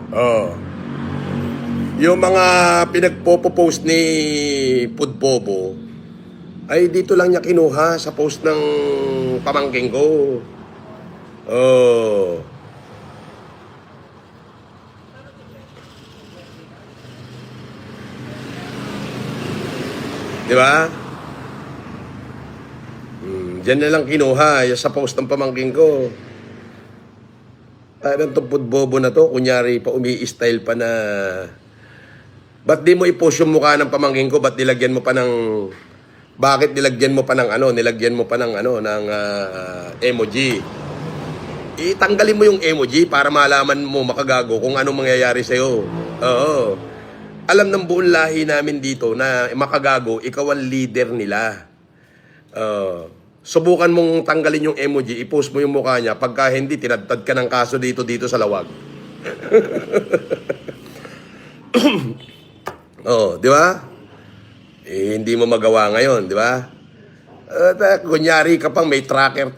Oh. Yung mga pinagpo-post ni Pudbobo, ay dito lang niya kinuha sa post ng pamangking ko. Oh. Di ba? Diyan na lang kinuha sa post ng pamangking ko. Parang itong Pudbobo na to, kunyari pa umi-style pa na, ba't di mo i-post yung mukha ng pamangking ko? Ba't nilagyan mo pa ng, bakit nilagyan mo pa ng ano, nilagyan mo pa ng ano, ng emoji? Itanggalin mo yung emoji para malaman mo, makagago, kung anong mangyayari sa'yo. Oo. Alam ng buong lahi namin dito na makagago, ikaw ang leader nila. Subukan mong tanggalin yung emoji, i-post mo yung mukha niya. Pagka hindi, tinadtad ka ng kaso dito sa lawag. Oh, di ba? Hindi mo magawa ngayon, di ba? Kunyari ka pang may tracker,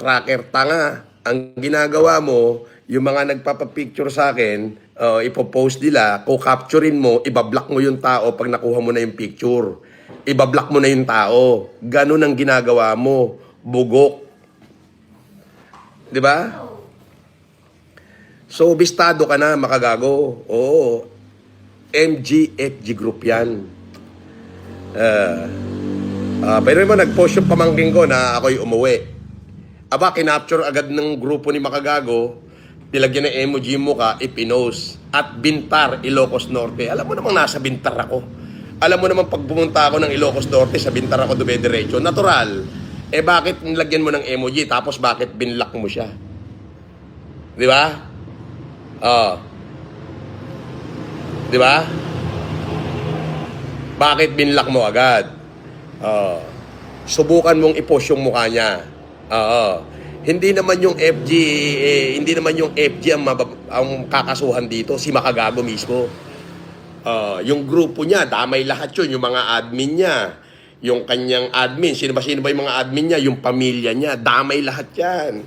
tanga. Ang ginagawa mo, yung mga nagpapapicture sa akin, ipopost nila, capturein mo, ibablock mo yung tao pag nakuha mo na yung picture. Ibablock mo na yung tao. Ganun ang ginagawa mo. Bugok. Di ba? So, bistado ka na, makagago. Oo. MGFG group yan. Pero mo, nag-post yung pamangking ko na ako'y umuwi. Aba, kinapture agad ng grupo ni Makagago, nilagyan ng emoji mo ka, ipinost. At Bintar, Ilocos Norte. Alam mo namang nasa Bintar ako. Alam mo naman pag pumunta ako ng Ilocos Norte, sa Bintar ako dumediretso. Natural. Bakit nilagyan mo ng emoji, tapos bakit binlock mo siya? Di ba? Di ba? Bakit binlock mo agad? Subukan mong i-post yung mukha niya. Hindi naman yung FG, hindi naman yung FG ang kakasuhan dito, si Makagago mismo. Yung grupo niya, damay lahat yun, yung mga admin niya. Yung kanyang admin, sino ba yung mga admin niya, yung pamilya niya, damay lahat yan.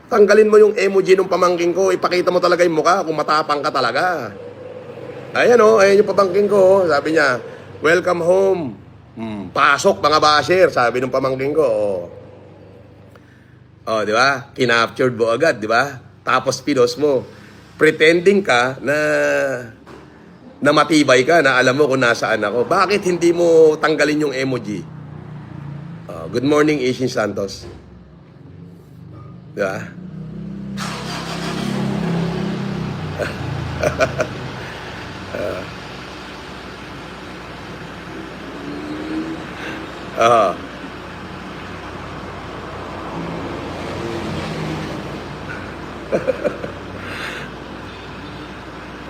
Tanggalin mo yung emoji ng pamangking ko, ipakita mo talaga yung mukha kung matapang ka talaga. Ayan ayan yung pamangking ko, sabi niya, welcome home. Pasok mga basher, sabi ng pamangking ko. Di ba? Kinaptured mo agad, di ba? Tapos pinost mo. Pretending ka na matibay ka, na alam mo kung nasaan ako. Bakit hindi mo tanggalin yung emoji? Good morning, Ishin Santos. Diba?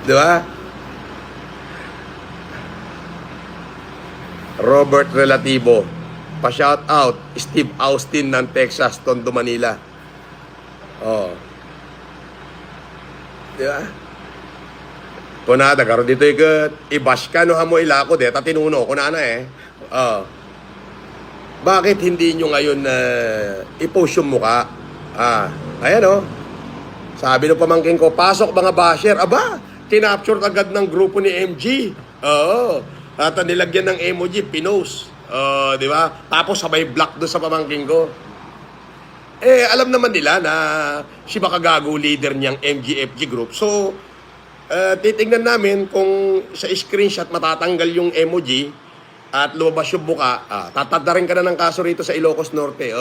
Diba? Robert Relativo, pa-shout out, Steve Austin ng Texas, Tondo, Manila. Diba? Punada, karon dito i-bash ka, no hamo ilako, deta tinuno ko na Bakit hindi nyo ngayon i-post yung mukha? Ayan Sabi ng pamangking ko, pasok mga basher. Aba, kinapture agad ng grupo ni MG. At nilagyan ng emoji, pinost. Di ba? Tapos sabay block doon sa pamangking ko. Alam naman nila na si Makagago leader niyang MGFG group. So, titingnan namin kung sa screenshot matatanggal yung emoji at lumabas yung buka. Tatadarin ka na ng kaso rito sa Ilocos Norte.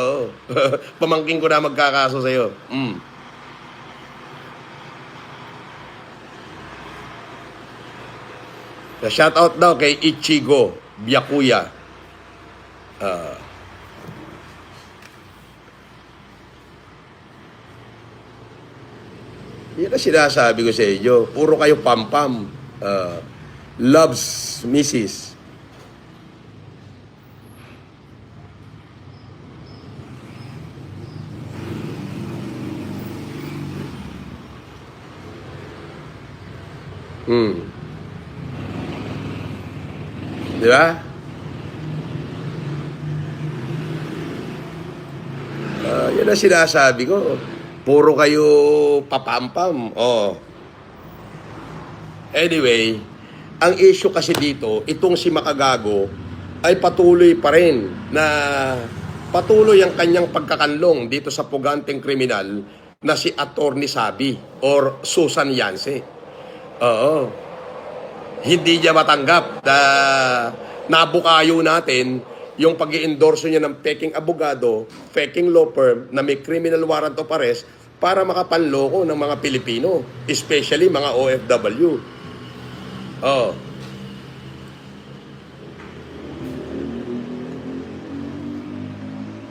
Pamangking ko na magkakaso sa'yo. Shoutout daw kay Ichigo Byakuya. Yan ang sinasabi ko sa inyo. Puro kayo pampam. Loves Mrs. Di ba? Yan ang sinasabi ko. Puro kayo papampam. Oh. Anyway, ang issue kasi dito, itong si Makagago ay patuloy pa rin na patuloy ang kanyang pagkakanlong dito sa puganteng kriminal na si Attorney Sabi or Susan Yance. Oo. Hindi niya matanggap na nabukayo natin yung pag-i-endorso niya ng peking abogado, peking law firm na may criminal warrant of arrest para makapanloko ng mga Pilipino, especially mga OFW. Oh.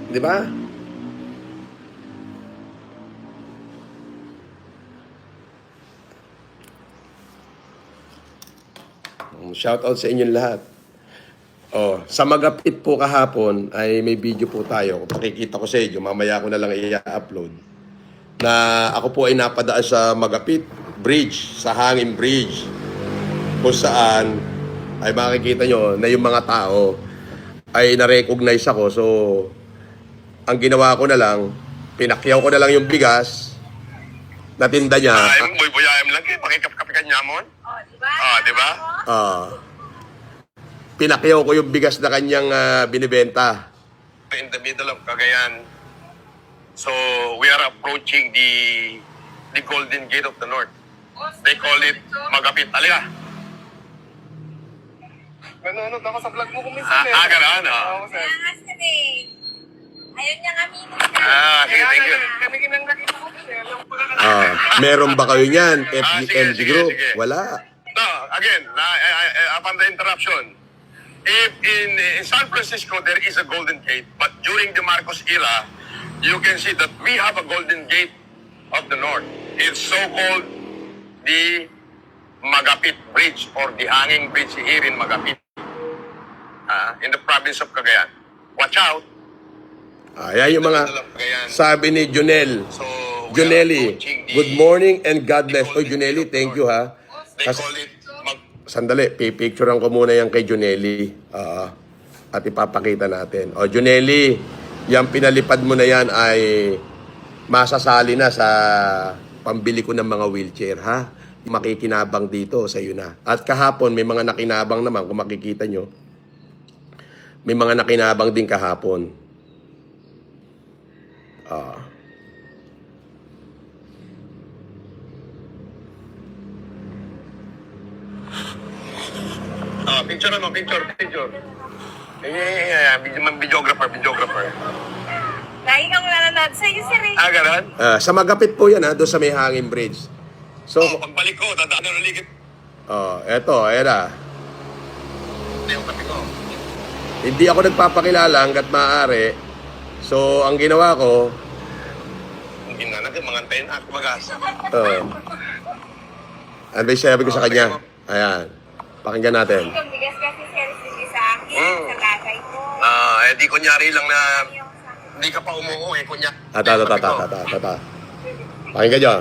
Di ba? Shout out sa inyong lahat. Oh, sa Magapit po kahapon ay may video po tayo. Pakikita ko sa inyo, mamaya ko na lang i-upload. Na ako po ay napadaan sa Magapit Bridge, sa Hangin Bridge. Kung saan ay makikita nyo na yung mga tao ay na-recognize ako. So, ang ginawa ko na lang, pinakyaw ko na lang yung bigas na tinda niya. Ay, buy-buyayam lang kayo. Pakikap-kapikan niya mo. Di ba? Pinakyaw ko yung bigas na kanyang binibenta. In the middle of Cagayan. So, we are approaching the Golden Gate of the North. They call it Magapit. Alika. Nanonood ako sa vlog mo kung minsan. Gano'n. Oo, sir. Kaya nga sir eh. Ayun niyang aminin sir. Sige, thank you. Kami kinang nakita ko kasi. Alam ko na Meron ba kayo niyan? FGMG sige, Group? sige. Wala. No, again, upon the interruption, if in San Francisco there is a Golden Gate, but during the Marcos era, you can see that we have a Golden Gate of the North. It's so-called the Magapit Bridge or the Hanging Bridge here in Magapit, in the province of Cagayan. Watch out. Ayan yung mga sabi ni Junel. So, Juneli, good morning and God bless. Oy, Juneli, thank you ha. They call it Sandali, pipicturean ko muna yan kay Juneli. At ipapakita natin. O, Juneli, yung pinalipad mo na yan ay masasali na sa pambili ko ng mga wheelchair, ha? Makikinabang dito sa iyo na. At kahapon, may mga nakinabang naman, kung makikita nyo. May mga nakinabang din kahapon. Picture ano, picture. Videographer. Lagi kang nanonood sa'yo sir eh. Ganon? Sa Magapit po yan, ha? Doon sa may Hangin Bridge. So, Pagbalik ko, dadaan na ulit. eto, ayan na. Hindi yung kape ko. Hindi ako nagpapakilala hanggat maaari. So, ang ginawa ko, Hindi na natin, mga antayin at magas. ano ba yung sabi ko sa kanya? Ayan. Pakinggan natin. Itong bigas kasi sir sige sa akin, sa tatay ko. Di kunyari lang na hindi ka pa umuwi, kunya. Tata. Pakinggan nyo.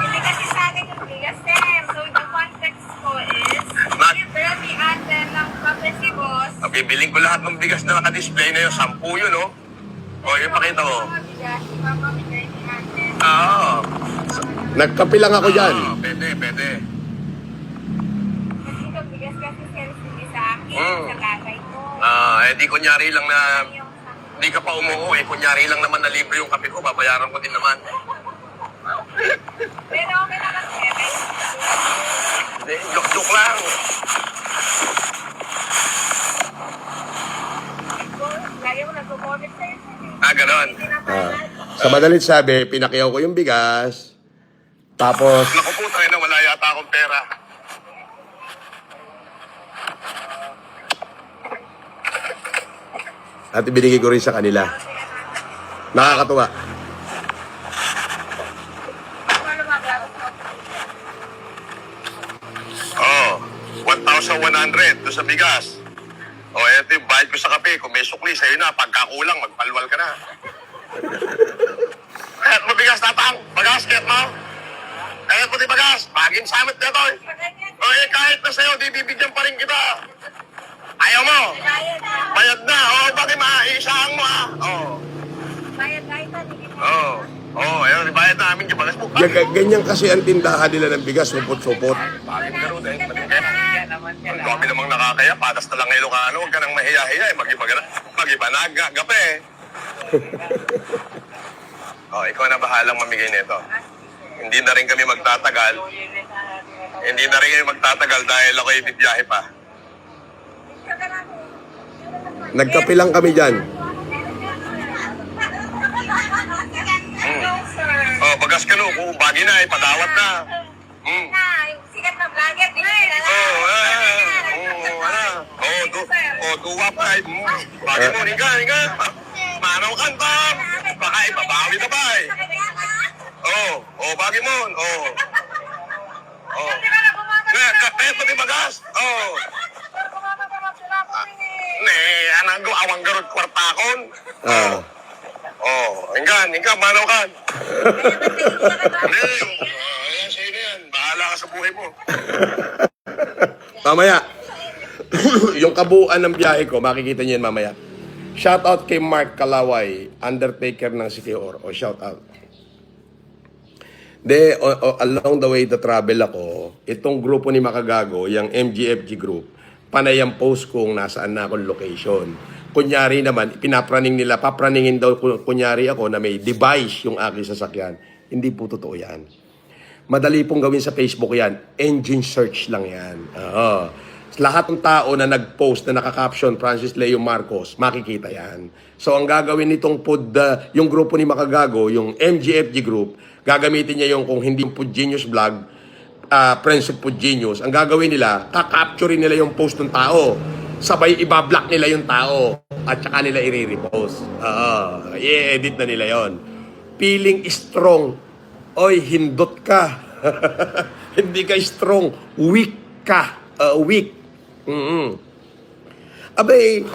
Hindi kasi sa akin yung bigas sir. So the context ko is, libre ni ate ng kape si boss. Bibiling ko lahat ng bigas na naka-display na yun, 10 yun, no? Yung pakita ko. Mga bigas, ipapamigay ni ate. Nagkapi lang ako dyan. Pwede. Kasi itong bigas kasi sir sige sa akin, sa tatay ko. Di kunyari lang na Yung sa hindi ka pa umuwi, kunyari lang naman na libre yung kape ko, babayaran ko din naman. pero okay naman sir. Hindi, joke lang. Lagi mo nagko-comment sa'yo sir. Ganon. Sa madalit sabi, pinakyaw ko yung bigas. Tapos, Naku po, tayo na wala yata akong pera. at ibinigay ko rin sa kanila. Nakakatuwa. Oh, 1,100 doon sa bigas. Eto yung bayad ko sa kape. Kung may sukli, sa'yo na. Pagkakulang, magpalwal ka na. Kahit mo bigas na pang. Bagas, kahit mo. Kahit mo di bagas. Pagin samit na to. Kahit na sa'yo, di bibigyan pa rin kita. Ayaw mo. Bayad na. Bakit maiisang mo, ha? Bayad kahit na, hindi Oh. Oh, ayun, bayad namin yung bagas mo. Ganyan kasi ang tindahan nila ng bigas, supot-supot. Bakit ganun eh? Ang dami namang nakakaya, patas na lang Ilocano, huwag ka nang mahiya-hiya eh. Mag-iba na, gape eh. Oh, ikaw na bahalang mamigay nito. Hindi na rin kami magtatagal. Hindi na rin kami magtatagal dahil ako'y bibiyahe pa. Nagkape lang kami dyan. Oh, bagas ka no, kung bagi na eh, padawat na. Sikat na vlogger, Tuwa pa eh. Bagi mo, higa. Manaw kanta. Baka ibabawi na ba eh. Bagi mo. Kahit pati bagas. Anang awang garot kwartakon. Hingga, manaw kan. Ayan, sa'yo na yan. Bahala ka sa buhay mo. Mamaya, yung kabuuan ng biyahe ko, makikita niyo yan mamaya. Shout out kay Mark Kalaway, undertaker ng Siquijor. Shout out. Along the way to travel ako, itong grupo ni Makagago, yung MGFG group, panay ang post kung nasaan na akong location. Kunyari naman, papraningin daw kunyari ako na may device yung aking sasakyan. Hindi po totoo yan. Madali pong gawin sa Facebook yan. Engine search lang yan. Lahat ng tao na nag-post na naka-caption Francis Leo Marcos, makikita yan. So ang gagawin nitong yung grupo ni Makagago, yung MGFG group, gagamitin niya yung kung hindi yung Pod Genius vlog, Friends of Pod Genius, ang gagawin nila, kakapturein nila yung post ng tao. Sabay ibablock nila yung tao at saka nila i-repost. I-edit na nila yon. Feeling strong. Oy, hindot ka. Hindi ka strong. Weak ka. Weak. Abay,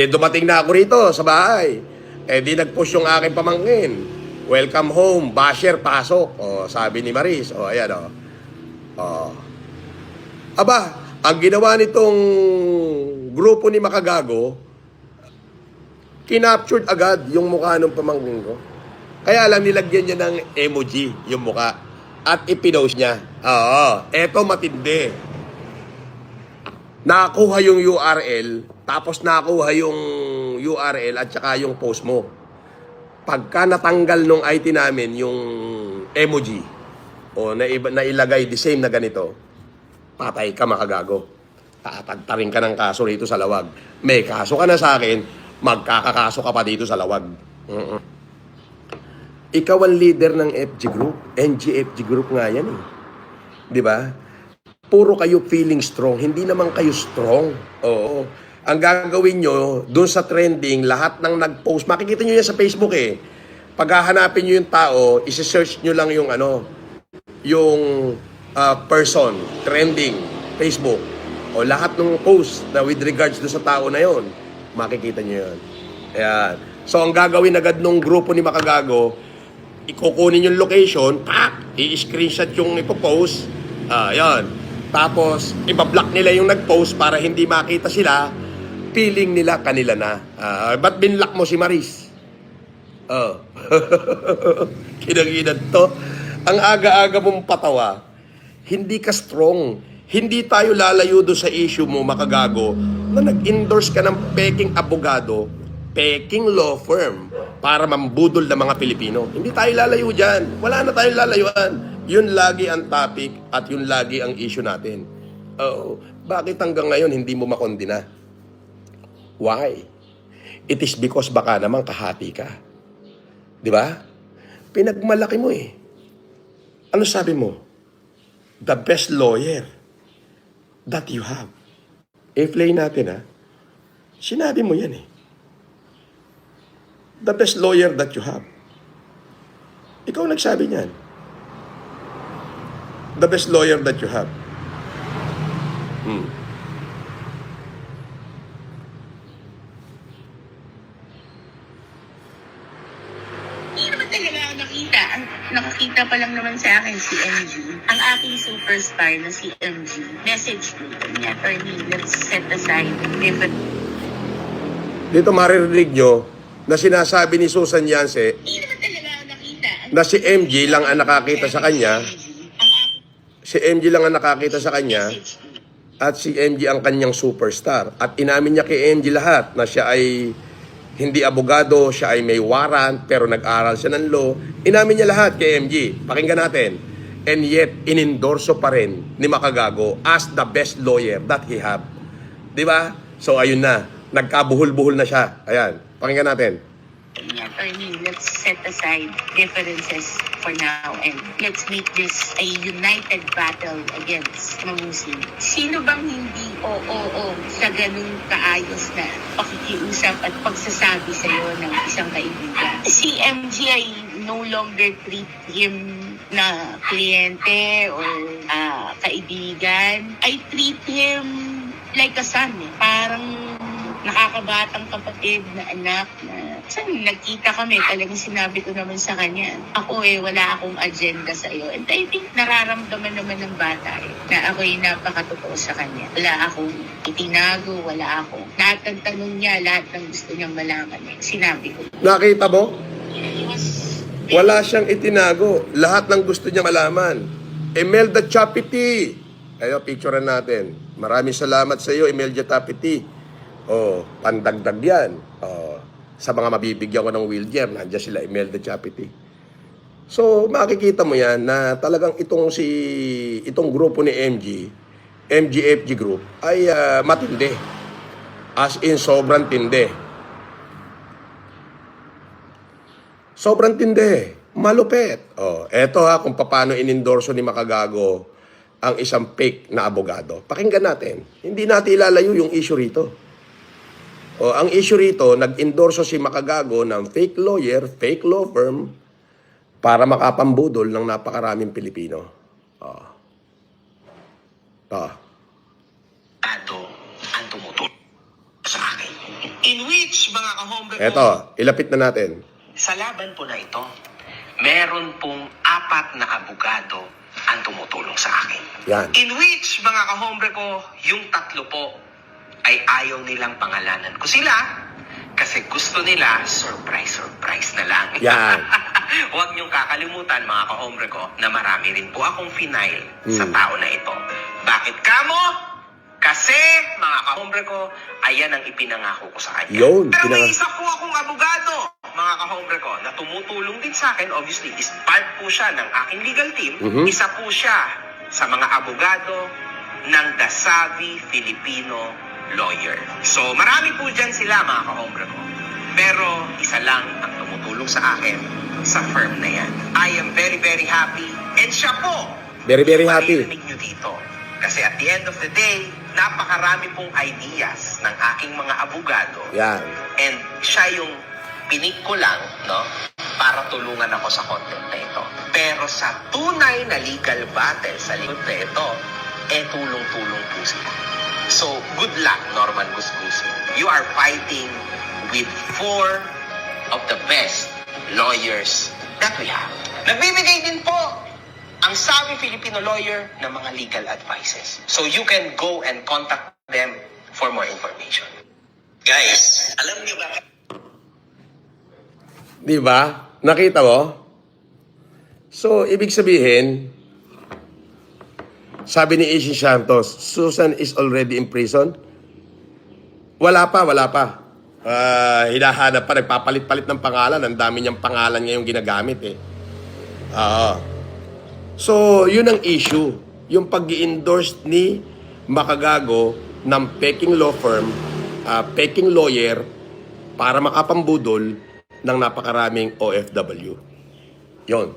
dumating na ako rito sa bahay. Di nag-push yung aking pamangkin. Welcome home, basher, pasok. Sabi ni Maris. Ayan. Aba, ang ginawa nitong grupo ni Makagago, kinaptured agad yung mukha ng pamangkin ko. Kaya lang nilagyan niya ng emoji yung mukha at ipinost niya. Eto matindi. Nakuha yung URL, tapos nakuha yung URL at saka yung post mo. Pagka natanggal nung IT namin yung emoji o nailagay the same na ganito, patay ka Makagago. Tatagtarin ka ng kaso rito sa Lawag. May kaso ka na sa akin, magkakakaso ka pa dito sa Lawag. Ikaw ang leader ng FG Group. NGFG Group nga yan eh. Di ba? Puro kayo feeling strong. Hindi naman kayo strong. Oo. Ang gagawin nyo, dun sa trending, lahat ng nag-post, makikita nyo yan sa Facebook eh. Pag hahanapin nyo yung tao, isi-search nyo lang yung person, trending, Facebook. O lahat ng post na with regards do sa tao na yon, makikita nyo yun. Ayan. So, ang gagawin agad nung grupo ni Makagago, ikukunin yung location, i-screenshot yung ipopost, yan. Tapos, ibablock nila yung nag-post para hindi makita sila, feeling nila kanila na. Ba't binlock mo si Maris? Kinagidad to. Ang aga-aga mong patawa, hindi ka strong. Hindi tayo lalayo do sa issue mo, Makagago, na nag-endorse ka ng peking abogado, peking law firm, para mambudol ng mga Pilipino. Hindi tayo lalayo dyan. Wala na tayong lalayuan. Yun lagi ang topic at yun lagi ang issue natin. Bakit hanggang ngayon hindi mo makondina? Why? It is because baka naman kahati ka. Di ba? Pinagmalaki mo eh. Ano sabi mo? The best lawyer that you have. I-play natin ha. Sinabi mo yan eh. The best lawyer that you have. Ikaw nagsabi niyan. The best lawyer that you have. Hindi naman talaga ako nakita. Ang nakakita pa lang naman sa akin si MG. Ang aking superstar na si MG. Message me. Niya, attorney, let's set aside different. Dito maririnig nyo na sinasabi ni Susan Yance, Hindi naman talaga ako nakita. Ang na si MG lang ang nakakita sa kanya, si MG lang ang nakakita sa kanya, at si MG ang kanyang superstar. At inamin niya kay MG lahat na siya ay hindi abogado, siya ay may warrant, pero nag-aral siya ng law. Inamin niya lahat kay MG. Pakinggan natin. And yet, inendorso pa rin ni Makagago as the best lawyer that he have. Di ba? So, ayun na. Nagkabuhol-buhol na siya. Ayan. Pakinggan natin. Attorney, let's set aside differences for now and let's make this a united battle against Mamusin. Sino bang hindi oo sa ganung kaayos na pakikiusap at pagsasabi sa'yo ng isang kaibigan? Si MG ay no longer treat him na kliyente or kaibigan. I treat him like a son. Parang nakakabatang kapatid na anak na saan nagkita kami, talagang sinabi ko naman sa kanya, ako wala akong agenda sa iyo. And I think nararamdaman naman ng bata na ako'y napakatotoo sa kanya. Wala akong itinago, wala akong. Lahat ng tanong niya, lahat ng gusto niyang malaman, sinabi ko. Nakita mo? He was Wala siyang itinago. Lahat ng gusto niya malaman. Imelda Chapiti. Ayo, picturean natin. Maraming salamat sa iyo, Imelda Chapiti. Oh, pandagdag yan. Oh, sa mga mabibigyan ko ng wheelchair, nandiyan sila Imelda Chapiti. So, makikita mo yan na talagang itong grupo ni MGFG Group ay matindi. As in, sobrang tindi. Sobrang tindi. Malupit. Oh, eto kung paano inendorso ni Makagago ang isang fake na abogado. Pakinggan natin. Hindi natin ilalayo yung issue rito. O, ang issue rito, nag-endorso si Makagago ng fake lawyer, fake law firm, para makapambudol ng napakaraming Pilipino. Ang tumutulong sa akin. In which, mga kahombre ko, Eto, ilapit na natin. sa laban po na ito, meron pong 4 na abogado ang tumutulong sa akin. Yan. In which, mga kahombre ko, yung 3 po ay ayaw nilang pangalanan ko sila kasi gusto nila surprise na lang. Yan. Huwag niyong kakalimutan, mga kahombre ko, na marami rin po akong final sa tao na ito. Bakit kamo? Kasi, mga kahombre ko, ayan ang ipinangako ko sa kanya. Yun, Pero may isa po akong abogado, mga kahombre ko, na tumutulong din sa akin. Obviously, is part po siya ng aking legal team. Isa po siya sa mga abogado ng The Savvy Filipino Lawyer. So, marami po dyan sila, mga kahombre ko. Pero, isa lang ang tumutulong sa akin sa firm na yan. I am very, very happy. And siya po, Very, very happy. maririnig nyo dito. Kasi at the end of the day, napakarami pong ideas ng aking mga abogado. Yan. And siya yung pinik ko lang, no? Para tulungan ako sa content na ito. Pero sa tunay na legal battle sa likod na ito, tulong-tulong po sila. So, good luck, Norman Gusgusin. You are fighting with 4 of the best lawyers that we have. Nagbibigay din po ang Savvy Filipino Lawyer ng mga legal advices. So, you can go and contact them for more information. Guys, alam niyo ba? Di ba? Nakita mo? So, ibig sabihin, sabi ni Ishi Santos, Susan is already in prison? Wala pa. Hinahanap pa, nagpapalit-palit ng pangalan. Ang dami niyang pangalan ngayong ginagamit So, yun ang issue. Yung pag-i-endorse ni Makagago ng peking law firm, peking lawyer, para makapambudol ng napakaraming OFW. Yun.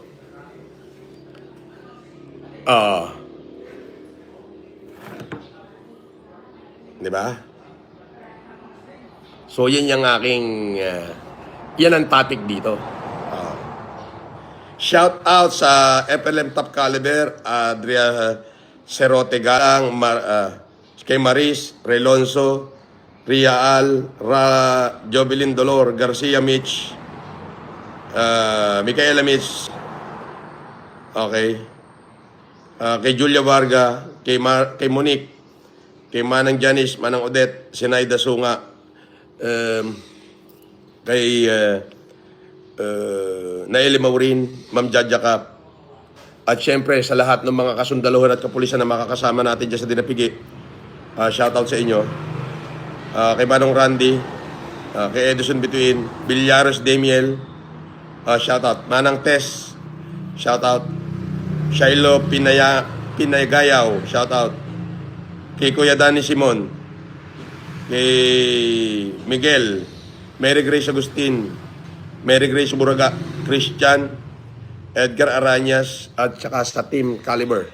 Di ba? So, yan yung aking, yan ang topic dito. Shout out sa FLM Top Caliber, Adria Cerote Galang, kay Maris, Relonso, Ria Al, Jovelyn Dolor, Garcia Mitch, Micaela Mitch, okay, kay Julia Varga, kay Monique, kay Manang Janice, Manang Odette, Sinayda Sunga, kay Naeli Maurin, Ma'am Jaja Cap, at syempre sa lahat ng mga kasundaluhan at kapulisan na makakasama natin dyan sa Dinapigi, shoutout sa inyo. Kay Manong Randy, kay Edison Bituin, Villaros Damiel, shoutout. Manang Tess, shoutout. Shiloh Pinagayaw, shoutout. Kay Kuya Danny Simon, kay Miguel, Mary Grace Agustin, Mary Grace Buraga, Christian, Edgar Arañas, at saka sa Team Caliber.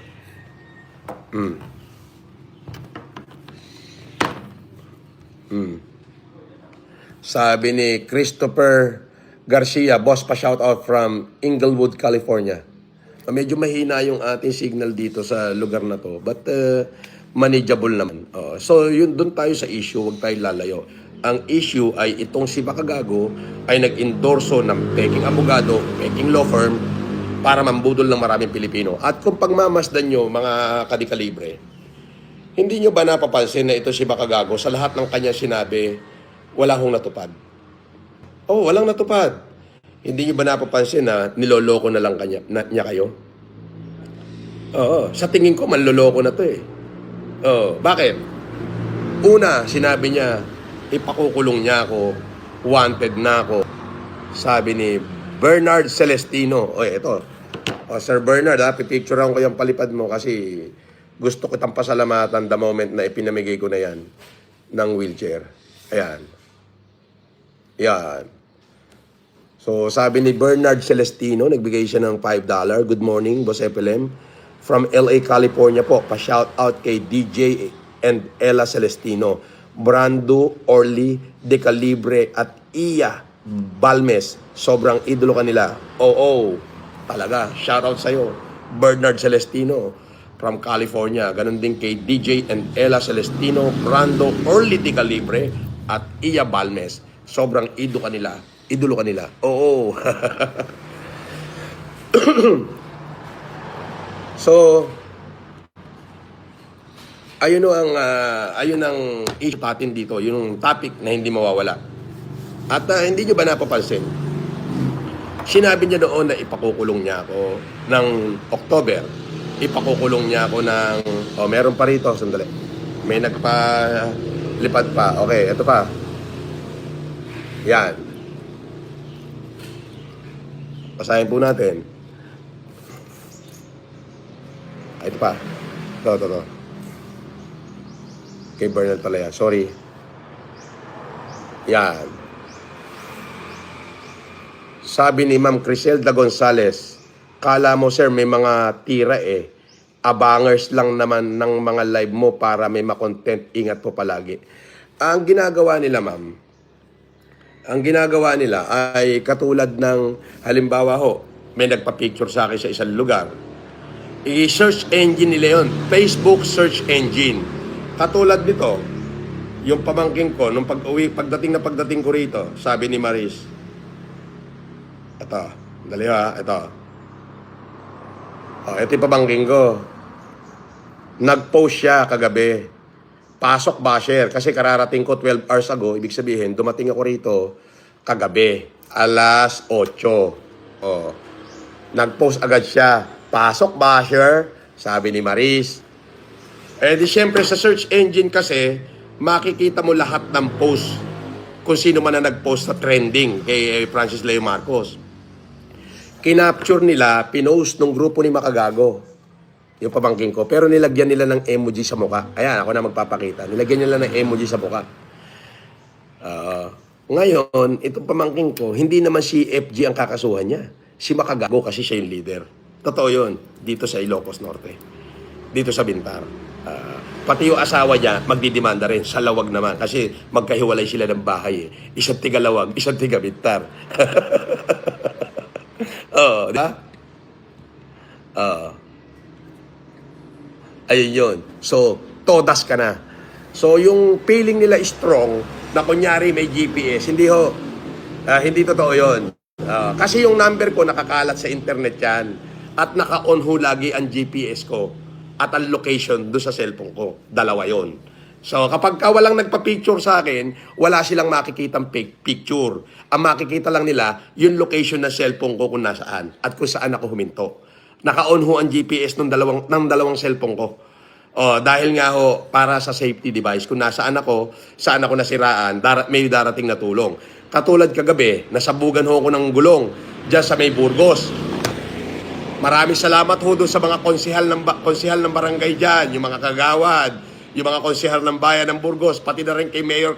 Sabi ni Christopher Garcia, boss pa shoutout from Inglewood, California. Medyo mahina yung ating signal dito sa lugar na to, but manageable naman. So yun, doon tayo sa issue, huwag tayo lalayo. Ang issue ay itong si Makagago ay nag-endorso ng peking abogado, peking law firm, para mambudol ng maraming Pilipino. At kung pagmamasdan nyo, mga kadikalibre, hindi nyo ba napapansin na ito si Makagago, sa lahat ng kanya sinabi, wala hong natupad? Oh, walang natupad. Hindi nyo ba napapansin na niloloko na lang niya kayo? Oo, sa tingin ko, manloloko na to eh. Oh, bakit? Una, sinabi niya, ipakukulong niya ako, wanted na ako. Sabi ni Bernard Celestino. Oy, ito. Sir Bernard, pipicturean ko yung palipad mo kasi gusto ko kitang pasalamatan the moment na ipinamigay ko na yan ng wheelchair. Ayan. Yan. So, sabi ni Bernard Celestino, nagbigay siya ng $5. Good morning, Boss FLM. From LA, California po. Pa-shout out kay DJ and Ella Celestino, Brando, Orly, De Calibre, at Iya Balmes. Sobrang idolo kanila. Oo, talaga. Shout out sa'yo, Bernard Celestino from California. Ganon din kay DJ and Ella Celestino, Brando, Orly, De Calibre, at Iya Balmes. Sobrang idolo kanila. Oo. So, ayun ang issue natin dito, yung topic na hindi mawawala. At hindi nyo ba napapansin? Sinabi niya doon na ipakukulong niya ako ng October. Ipakukulong niya ako ng... meron pa rito, sandali. May nagpa-lipad pa. Okay, ito pa. Yan. Basahin po natin. Ito pa. Ito. Kay Bernard pala yan. Sorry. Yan. Sabi ni Ma'am Criselda Gonzales, kala mo sir may mga tira eh. Abangers lang naman ng mga live mo para may makontent. Ingat po palagi. Ang ginagawa nila ma'am, ay katulad ng halimbawa ho, may nagpa-picture sa akin sa isang lugar. I-search engine nila yun. Facebook search engine. Katulad nito, yung pamangking ko, nung pagdating ko rito, sabi ni Maris, ito, dali ha, ito. Ito yung pamangking ko. Nag-post siya kagabi. Pasok basher. Kasi kararating ko 12 hours ago, ibig sabihin, dumating ako rito kagabi, alas 8. Nag-post agad siya. Pasok basher, sabi ni Maris. Di syempre sa search engine kasi, makikita mo lahat ng post kung sino man na nag-post sa trending kay Francis Leo Marcos. Kinapture nila, pinost ng grupo ni Makagago, yung pamangking ko, pero nilagyan nila ng emoji sa mukha. Ayan, ako na magpapakita. Nilagyan nila ng emoji sa mukha. Ngayon, itong pamangking ko, hindi naman si FG ang kakasuhan niya. Si Makagago kasi siya yung leader. Totoo yun, dito sa Ilocos Norte. Dito sa Bintar. Pati yung asawa niya, magdidemanda rin. Sa Lawag naman. Kasi magkahiwalay sila ng bahay. Isang tiga Lawag, isang tiga Bintar. Di ba? Ayun yun. So, todas ka na. So, yung feeling nila strong, na kunyari may GPS, hindi totoo yun. Kasi yung number ko nakakalat sa internet yan. At naka-on ho lagi ang GPS ko at ang location doon sa cellphone ko. Dalawa yon. So, kapag ka walang nagpa-picture sa akin, wala silang makikitang picture. Ang makikita lang nila, yung location ng cellphone ko kung nasaan at kung saan ako huminto. Naka-on ho ang GPS ng dalawang cellphone ko. Dahil nga ho, para sa safety device, kung nasaan ako, saan ako nasiraan, may darating na tulong. Katulad kagabi, nasabugan ho ako ng gulong dyan sa may Burgos. Maraming salamat ho doon sa mga konsehal ng barangay dyan, yung mga kagawad, yung mga konsehal ng bayan ng Burgos, pati na rin kay Mayor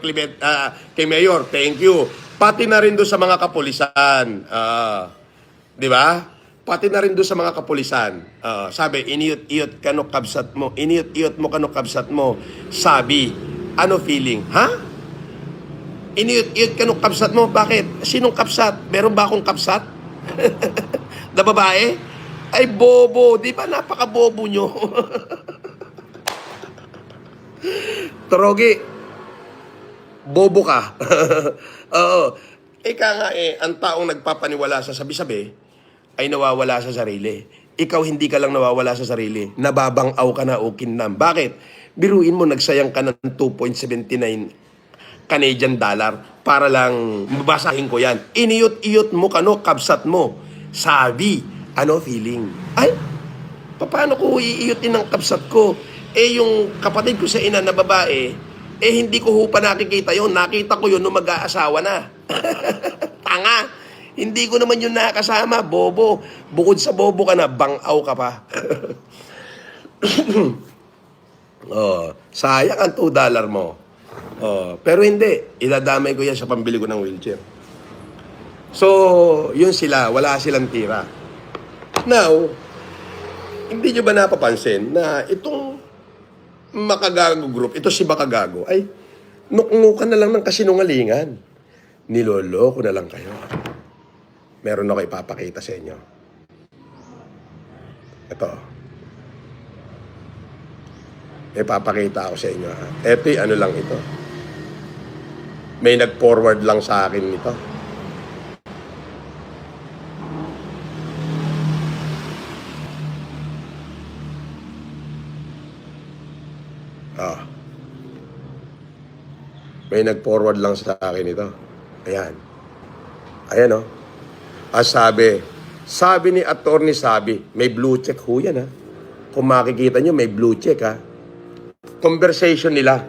kay Mayor, thank you. Pati na rin doon sa mga kapulisan. Di ba? Pati na rin doon sa mga kapulisan. Sabi, iniyot-iyot kano kabsat mo. Iniyot-iyot mo kano kabsat mo. Sabi, ano feeling? Ha? Iniyot-iyot kano kabsat mo. Bakit? Sinong kabsat? Meron ba akong kabsat? Na babae? Ay, bobo. Di ba napaka-bobo nyo? Trogi, bobo ka. Oo. Ika nga ang taong nagpapaniwala sa sabi-sabi ay nawawala sa sarili. Ikaw hindi ka lang nawawala sa sarili. Nababangaw ka na o kinam. Bakit? Biruin mo, nagsayang ka ng 2.79 Canadian dollar para lang mabasahin ko yan. Iniyot-iyot mo kano, kabsat mo. Sabi, ano feeling? Ay, paano ko iiyotin ang kabsat ko? Yung kapatid ko sa ina na babae, hindi ko ho pa nakikita yun. Nakita ko yun nung mag-aasawa na. Tanga. Hindi ko naman yun nakasama. Bobo. Bukod sa bobo ka na, bangaw ka pa. Sayang ang $2 mo. Pero hindi. Iladamay ko yan sa pambili ko ng wheelchair. So, yun sila. Wala silang tira. Now, hindi nyo ba napapansin na itong Makagago group, ito si Makagago, ay nuknukan na lang ng kasinungalingan. Niloloko na lang kayo. Meron ako ipapakita sa inyo. Ito. Ipapakita ako sa inyo. Ito ano lang ito. May nag-forward lang sa akin nito. May nag-forward lang sa akin ito. Ayan. Ayan o. Sabi ni Attorney Sabi, may blue check ho yan ha. Kung makikita nyo, may blue check ha. Conversation nila.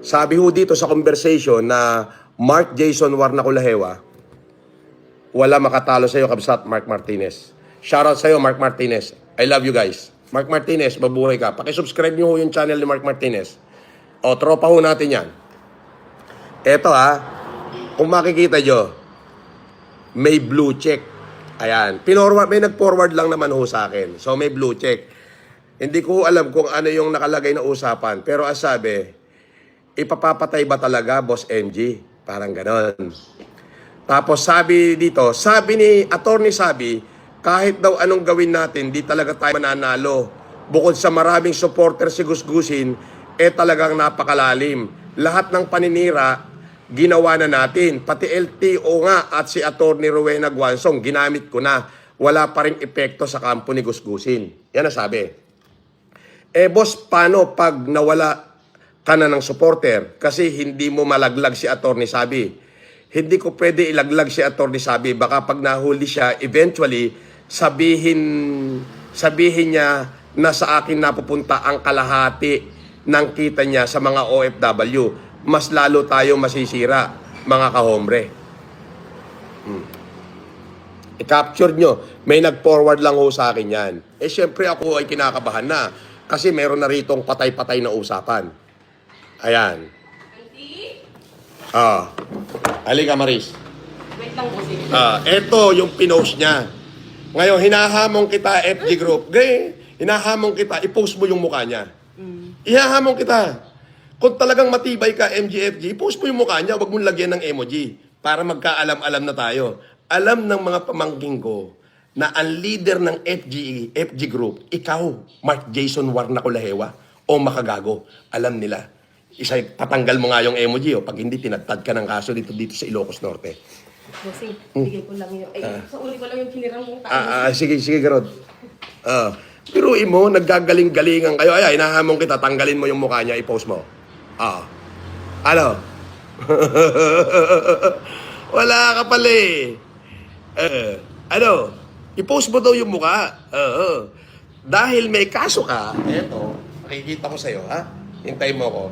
Sabi ho dito sa conversation na Mark Jason Warnaculahewa, wala makatalo sa'yo, kabsat Mark Martinez. Shoutout sa'yo, Mark Martinez. I love you guys. Mark Martinez, mabuhay ka. Pakisubscribe nyo ho yung channel ni Mark Martinez. Tropa ho natin yan. Eto kung makikita nyo, may blue check. Ayan, may nag-forward lang naman ho sa akin. So may blue check. Hindi ko alam kung ano yung nakalagay na usapan. Pero sabi, ipapapatay ba talaga, Boss MG? Parang ganon. Tapos sabi dito, sabi ni Attorney Sabi, kahit daw anong gawin natin, di talaga tayo mananalo. Bukod sa maraming supporter si Gusgusin, talagang napakalalim. Lahat ng paninira, ginawa na natin. Pati LTO nga at si Attorney Rowena Guansong, ginamit ko na. Wala pa ring epekto sa kampo ni Gusgusin. Yan ang sabi. Boss, paano pag nawala ka na ng supporter? Kasi hindi mo malaglag si Attorney Sabi. Hindi ko pwede ilaglag si Attorney Sabi. Baka pag nahuli siya, eventually, sabihin niya na sa akin napupunta ang kalahati ng kita niya sa mga OFW. Mas lalo tayo masisira, mga kahombre. I-capture nyo. May nag-forward lang ho sa akin yan. Siyempre ako ay kinakabahan na. Kasi meron na ritong patay-patay na usapan. Ayan. Halika, Maris. Wait lang po, sige. Ito yung pinost niya. Ngayon, hinahamon kita, FG Group. Hinahamon kita, i-post mo yung mukha niya. Ihahamon kita. Kung talagang matibay ka, MGFG, i-post mo yung mukha niya, huwag mong lagyan ng emoji para magkaalam-alam na tayo. Alam ng mga pamangking ko na ang leader ng FG Group, ikaw, Mark Jason Warnaculahewa o Makagago. Alam nila. Tatanggal mo nga yung emoji pag hindi tinatad ka ng kaso dito sa Ilocos Norte. Bossing, bigay ko lang yung... sa uli ko lang yung kinirang mong Sige, Garod. Biruin mo, naggagaling-galingan kayo. Ay, hinahamon kita, tanggalin mo yung mukha niya, i-post mo. Ano? Wala ka pala eh. Ano? I-post mo daw yung mukha. Dahil may kaso ka, eto, makikita ko sa'yo, ha? Hintay mo ko.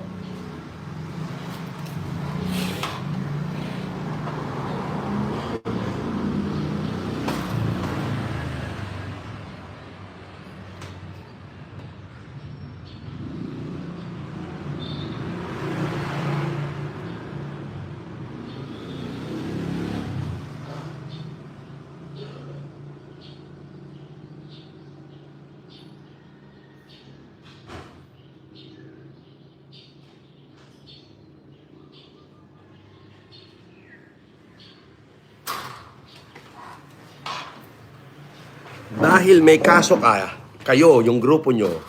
Dahil may kaso kayo, yung grupo nyo,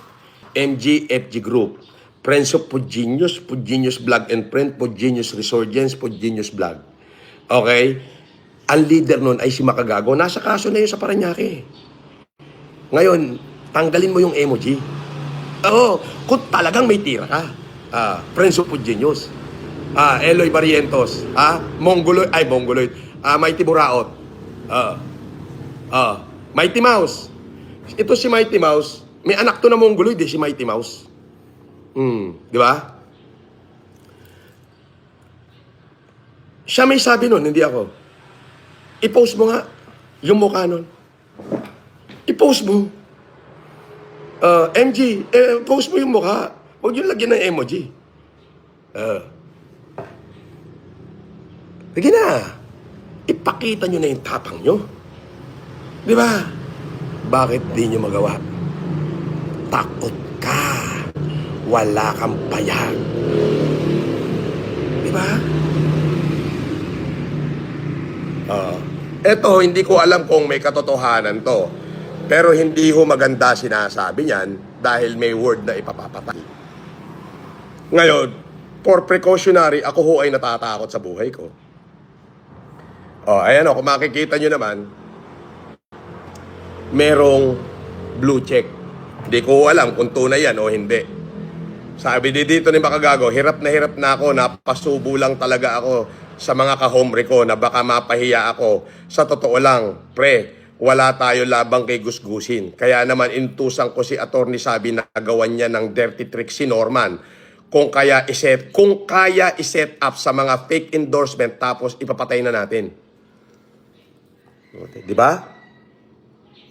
MGFG Group, Friends of Pugenius, Pugenius Vlog and Friend, Pugenius Resurgence, Pugenius Vlog. Okay? Ang leader nun ay si Makagago. Nasa kaso na yun sa Parañaque. Ngayon, tanggalin mo yung emoji. Oo, kung talagang may tira ka. Friends of Pugenius. Eloy Barrientos. Mongoloid. Mighty Buraot. Mighty Mouse. Ito si Mighty Mouse. May anak to na Mongoloid si Mighty Mouse. Di ba? Siya may sabi nun, hindi ako. I-post mo nga yung mukha nun. I-post mo. MG, post mo yung mukha. Huwag yung lagyan ng emoji. Sige na. Ipakita nyo na yung tapang nyo. Di ba? Bakit di nyo magawa? Takot ka. Wala kang payag. Di ba? Eto, hindi ko alam kung may katotohanan to. Pero hindi ho maganda sinasabi niyan dahil may word na ipapapatay. Ngayon, for precautionary, ako ho ay natatakot sa buhay ko. Ayan kung makikita nyo naman, merong blue check. Hindi ko alam kung tunay yan o hindi. Sabi dito ni Makagago, hirap na ako, napasubo lang talaga ako sa mga kahomre ko na baka mapahiya ako. Sa totoo lang, pre, wala tayo labang kay gusgusin. Kaya naman intusan ko si Attorney Sabi na gawan niya ng dirty trick si Norman. Kung kaya i-set up sa mga fake endorsement tapos ipapatay na natin. Okay, di ba?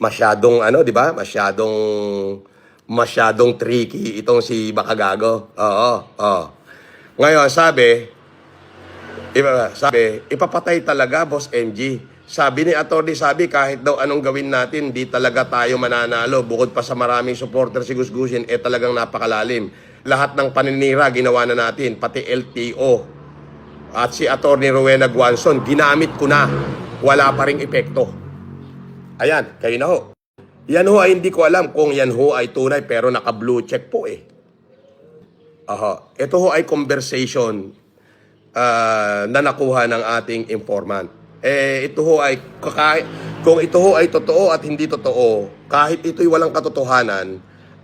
Masyadong di ba? Masyadong tricky itong si Makagago. Ngayon, sabi, ipapatay talaga, Boss MG. Sabi ni Atty. Sabi, kahit daw anong gawin natin, di talaga tayo mananalo. Bukod pa sa maraming supporter si Gusgusin, talagang napakalalim. Lahat ng paninira, ginawa na natin, pati LTO. At si Atty. Rowena Guanzon, ginamit ko na. Wala pa ring epekto. Ayan, kayo na ho. Yan ho ay hindi ko alam kung yan ho ay tunay pero naka-blue check po Ito ho ay conversation na nakuha ng ating informant. Ito ho ay, kung ito ho ay totoo at hindi totoo, kahit ito'y walang katotohanan,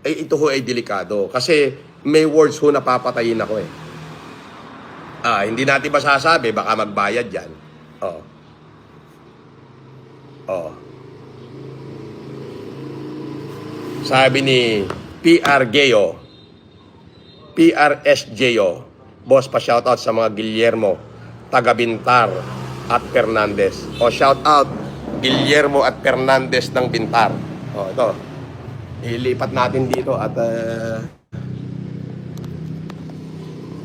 ito ho ay delikado. Kasi may words ho na papatayin ako hindi natin masasabi, baka magbayad yan. Sabi ni PRS Geo, boss, pa shoutout sa mga Guillermo, taga Bintar at Fernandez. Shoutout Guillermo at Fernandez ng Bintar. Ito. Ilipat natin dito at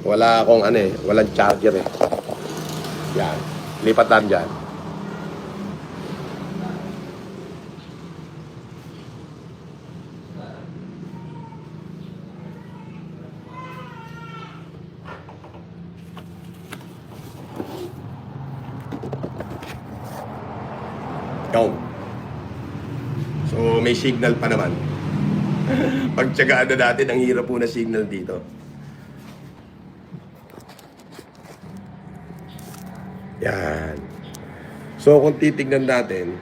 wala akong walang charger Yan. Lipat natin dyan. So, may signal pa naman. Pagtsagaan na natin, ang hirap po na signal dito. Yan. So, kung titignan natin,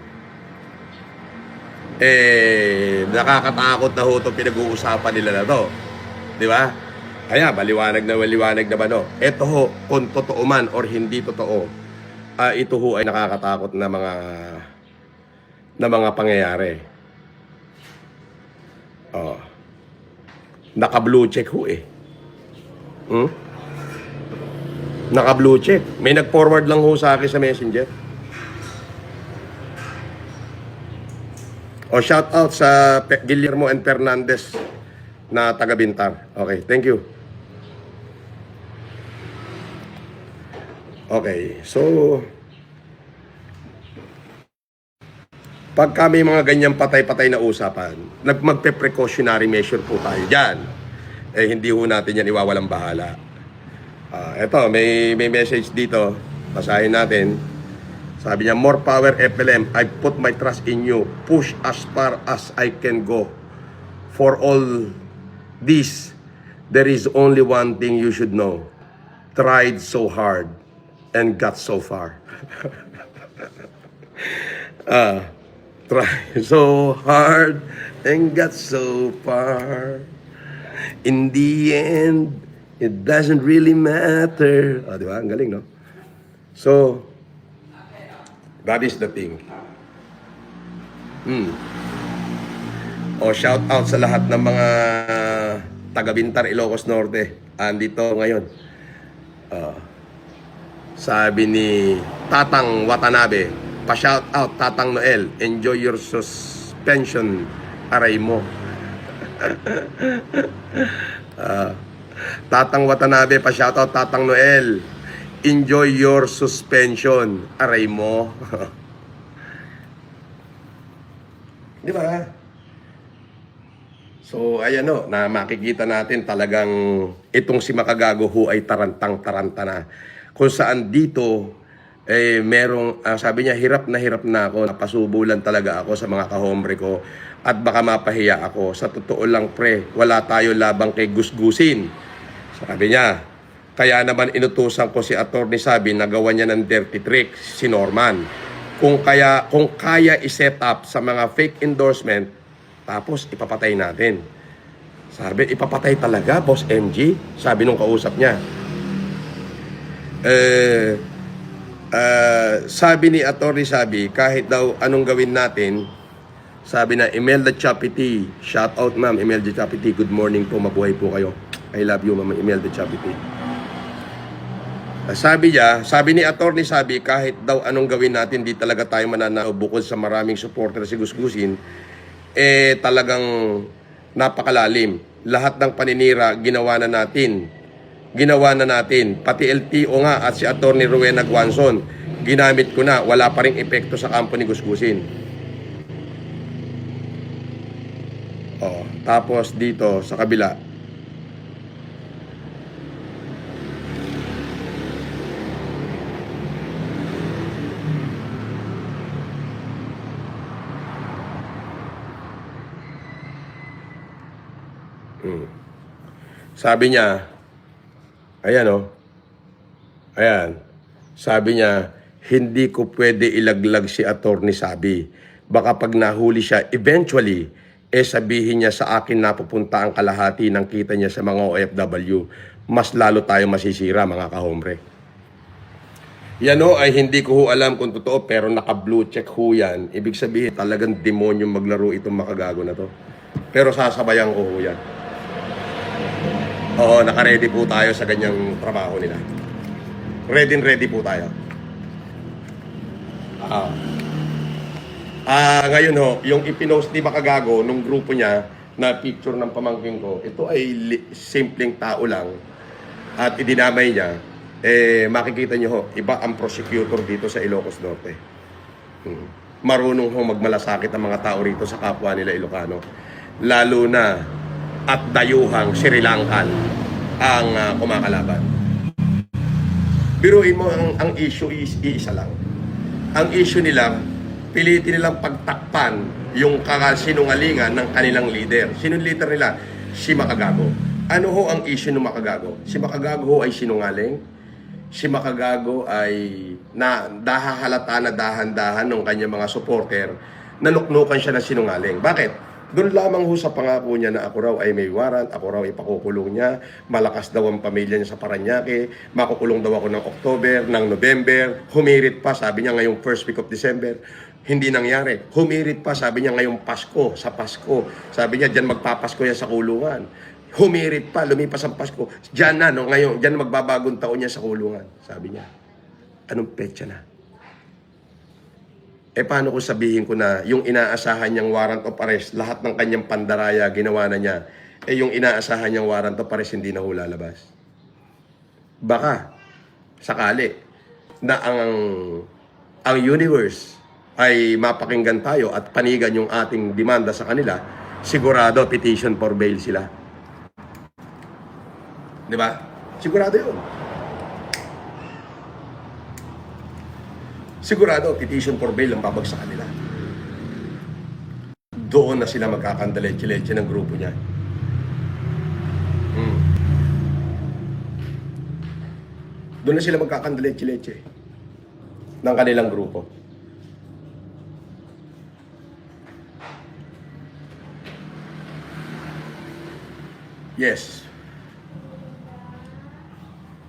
nakakatakot na ho itong pinag-uusapan nila na to. Di ba? Kaya, maliwanag na ba, no? Ito ho, kung totoo man or hindi totoo, ito ho ay nakakatakot na mga pangyayari. Oh. Naka-blue check ho eh. Naka-blue check. May nag-forward lang ho sa akin sa Messenger. O shout out sa Guillermo and Fernandez na taga Bintar. Okay, thank you. Okay, so pag kami mga ganyang patay-patay na usapan, magpe-precautionary measure po tayo dyan. Eh, hindi ho natin yan iwawalang bahala. Eto, may message dito. Basahin natin. Sabi niya, more power FLM. I put my trust in you. Push as far as I can go. For all this, there is only one thing you should know. Tried so hard and got so far. Tried so hard and got so far. In the end, it doesn't really matter. Di ba? Ang galing, no? So, that is the thing. O, shout out sa lahat ng mga taga Bintar, Ilocos Norte. Andito ngayon. Sabi ni Tatang Watanabe, pa-shout out Tatang Noel, enjoy your suspension, aray mo. Tatang Watanabe, pa-shout out Tatang Noel, enjoy your suspension, aray mo. Di ba? So, ayan o, na makikita natin talagang itong si Makagago ho ay tarantang-taranta na. Kung saan dito, merong, sabi niya, hirap na ako, napasubulan talaga ako sa mga kahombre ko at baka mapahiya ako. Sa totoo lang pre, wala tayo labang kay gusgusin. Sabi niya, kaya naman inutusan ko si Atty. Sabi, nagawa niya ng dirty trick, si Norman. Kung kaya i-set up sa mga fake endorsement, tapos ipapatay natin. Sabi, ipapatay talaga, Boss MG? Sabi nung kausap niya. Sabi ni Atty. Sabi, kahit daw anong gawin natin, sabi na, Imelda Chapiti, shout out ma'am, Imelda Chapiti, good morning po, mabuhay po kayo. I love you, ma'am, Imelda Chapiti. Sabi ni Atty. Sabi, kahit daw anong gawin natin, di talaga tayo mananalo bukod sa maraming supporter si Gusgusin, talagang napakalalim. Lahat ng paninira, ginawa na natin. Pati LTO nga at si Atty. Rowena Guanzon, ginamit ko na, wala pa ring epekto sa kampo ni Gusgusin. Tapos dito sa kabila, sabi niya, ayan sabi niya, hindi ko pwede ilaglag si Atty. Sabi. Baka pag nahuli siya, eventually, sabihin niya sa akin napupunta ang kalahati ng kita niya sa mga OFW. Mas lalo tayo masisira, mga kahombre. Yan ay hindi ko alam kung totoo, pero naka-blue check ho yan. Ibig sabihin, talagang demonyo maglaro itong Makagago na to. Pero sasabayan ko ho yan. Oo, naka-ready po tayo sa ganyang trabaho nila. Ready po tayo. Ngayon ho, yung ipinost ni Makagago nung grupo niya na picture ng pamangkin ko, ito ay simpleng tao lang at idinamay niya, makikita niyo ho, iba ang prosecutor dito sa Ilocos Norte. Marunong ho magmalasakit ang mga tao rito sa kapwa nila Ilocano. Lalo na at dayuhang Sri Lankan ang kumakalaban. Biruin mo, ang issue is iisa lang. Ang issue nila, pilitin nilang pagtakpan yung kasinungalingan ng kanilang leader. Sinong leader nila? Si Makagago. Ano ho ang issue ng Makagago? Si Makagago ho ay sinungaling. Si Makagago ay dahahalata na dahan-dahan ng kanyang mga supporter na nuknukan siya ng sinungaling. Bakit? Doon lamang ho sa pangako niya na ako raw ay may warrant, ako raw ipakukulong niya, malakas daw ang pamilya niya sa Parañaque, makukulong daw ako ng October, ng November, humirit pa, sabi niya ngayong first week of December. Hindi nangyari. Humirit pa, sabi niya ngayong Pasko, sa Pasko. Sabi niya, dyan magpapasko yan sa kulungan. Humirit pa, lumipas ang Pasko. Dyan na, no, ngayon, dyan magbabagong taon niya sa kulungan. Sabi niya, anong petsa na? Eh paano kung sabihin ko na yung inaasahan niyang warrant of arrest, lahat ng kanyang pandaraya ginawa na niya, eh yung inaasahan niyang warrant of arrest hindi na ho lalabas. Baka, sakali, na ang universe ay mapakinggan tayo at panigan yung ating demanda sa kanila, sigurado petition for bail sila. Di ba? Sigurado yun. Sigurado, petition for bail ang babag sa kanila. Doon na sila magkakandaleche-leche ng grupo niya. Doon na sila magkakandaleche-leche ng kanilang grupo. Yes.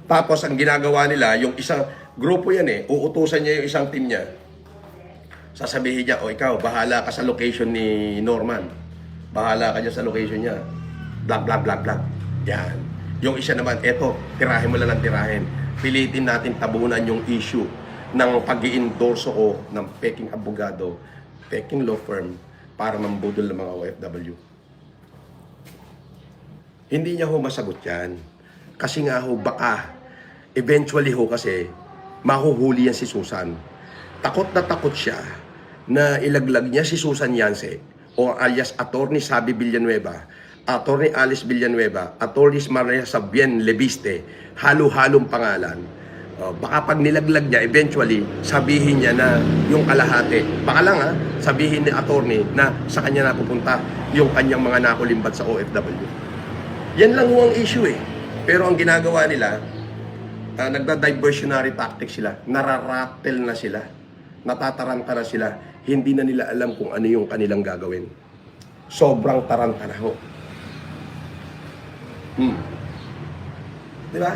Tapos ang ginagawa nila, yung isang grupo yan uutusan niya yung isang team niya. Sasabihin niya, ikaw, bahala ka sa location ni Norman. Bahala ka dyan sa location niya. Blah, blah, blah, blah. Yan. Yung isa naman, eto, tirahin mo lang ng tirahin. Pilitin natin tabunan yung issue ng pag-i-endorso ko ng peking abogado, peking law firm, para mambudol ng mga OFW. Hindi niya ho masagot yan. Kasi nga ho, baka, eventually ho kasi, mahuhuli yan si Susan. Takot na takot siya na ilaglag niya si Susan Yance o alias Attorney Sabi Villanueva, Attorney Alice Villanueva, Attorney Maria Sabien Lebiste, halo-halong pangalan. Baka pag nilaglag niya, eventually, sabihin niya na yung kalahati. Baka lang sabihin ni Attorney na sa kanya napupunta yung kanyang mga nakulimbat sa OFW. Yan lang ho ang issue Pero ang ginagawa nila, nagda-diversionary tactics sila, nararatel na sila, natataranta na sila, hindi na nila alam kung ano yung kanilang gagawin. Sobrang taranta na ho. Di ba?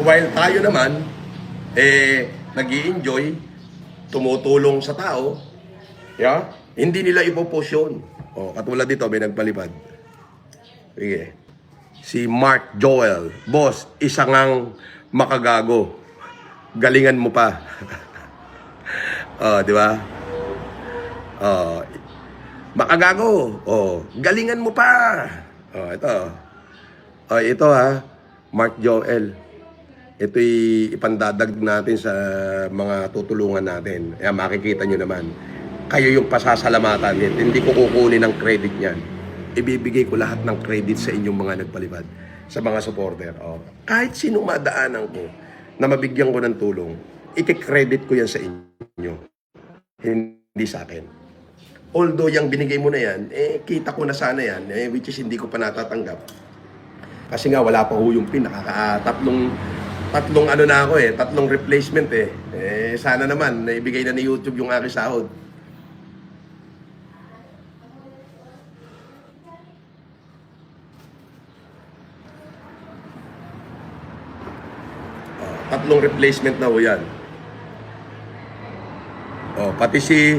While tayo naman, nag-i-enjoy, tumutulong sa tao, hindi nila ipopost yun. Katulad dito, may nagpalipad. Sige. Si Mark Joel, boss, isa ngang makagago. Galingan mo pa. Di ba? Makagago. Galingan mo pa. Ito. Ito Mark Joel. Ito'y ipandadag natin sa mga tutulungan natin. Makikita nyo naman. Kayo yung pasasalamatan. Hindi ko kukunin ang credit niyan. Ibibigay ko lahat ng credit sa inyong mga nagpalipad, sa mga supporter. Kahit sino madaanan ko na mabigyan ko ng tulong, i-credit ko yan sa inyo. Hindi sa akin. Although yung binigay mo na yan, kita ko na sana yan, which is hindi ko pa natatanggap. Kasi nga wala pa ho yung pin, tatlong ano na ako tatlong replacement sana naman, naibigay na ni YouTube yung aking sahod. Tatlong replacement na ho yan. Pati si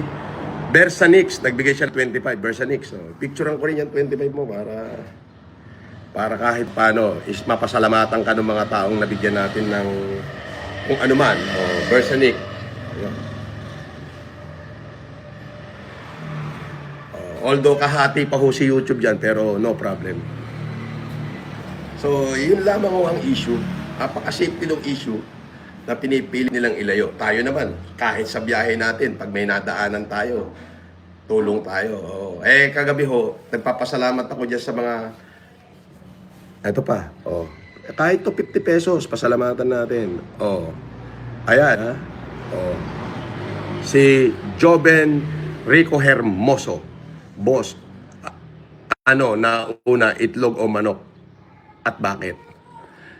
Bersanix, nagbigay siya 25. Bersanix, picturean ko rin yan 25 mo para kahit paano is mapasalamatan ka ng mga taong nabigyan natin ng kung ano man. Bersanix. Although kahati pa ho si YouTube dyan, pero no problem. So, yun lamang ho ang issue. Napaka-safety ng issue na pinipili nilang ilayo. Tayo naman, kahit sa biyahe natin, pag may nadaanan tayo, tulong tayo. Kagabi ho, nagpapasalamat ako dyan sa mga... Ito pa. Kahit to 50 pesos, pasalamatan natin. Ayan, Si Joben Rico Hermoso. Boss, nauna, itlog o manok? At bakit?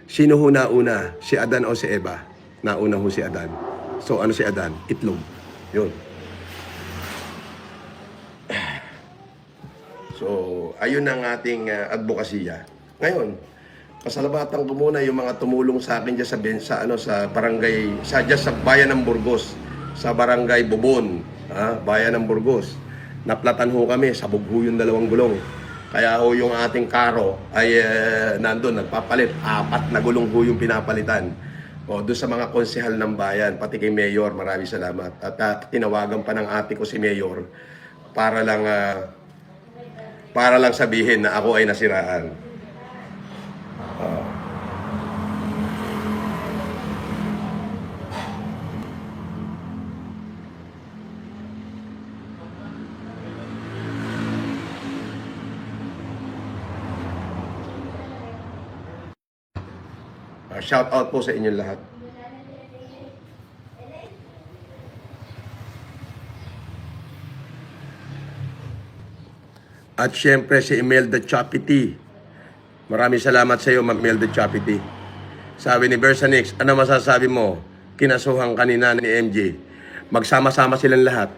Sino ho nauna? Si Adan o si Eva? Nauna ho si Adan. So, ano si Adan? Itlog. Yun. So, ayun ang ating advokasya. Ngayon, pasalamatan ko muna yung mga tumulong sa akin dyan sa barangay, dyan sa bayan ng Burgos, sa barangay Bubon, bayan ng Burgos. Naplatan ho kami, sabog ho yung 2 gulong. Kaya ho yung ating karo ay nandun, nagpapalit. 4 na gulong ho yung pinapalitan. O, doon sa mga konsehal ng bayan, pati kay Mayor, maraming salamat. At tinawagan pa ng ate ko si Mayor para lang sabihin na ako ay nasiraan. Shout out po sa inyong lahat. At syempre si Imelda Chapiti. Maraming salamat sa iyo, Ma'am Imelda Chapiti. Sabi ni Bersanix, ano masasabi mo? Kinasuhan kanina ni MJ. Magsama-sama silang lahat.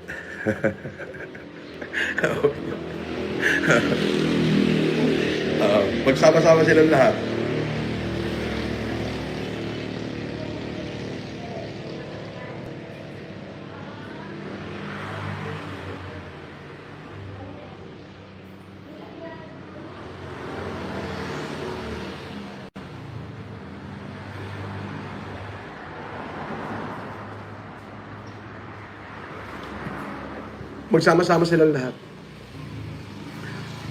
Magsama-sama silang lahat. Magsama-sama silang lahat.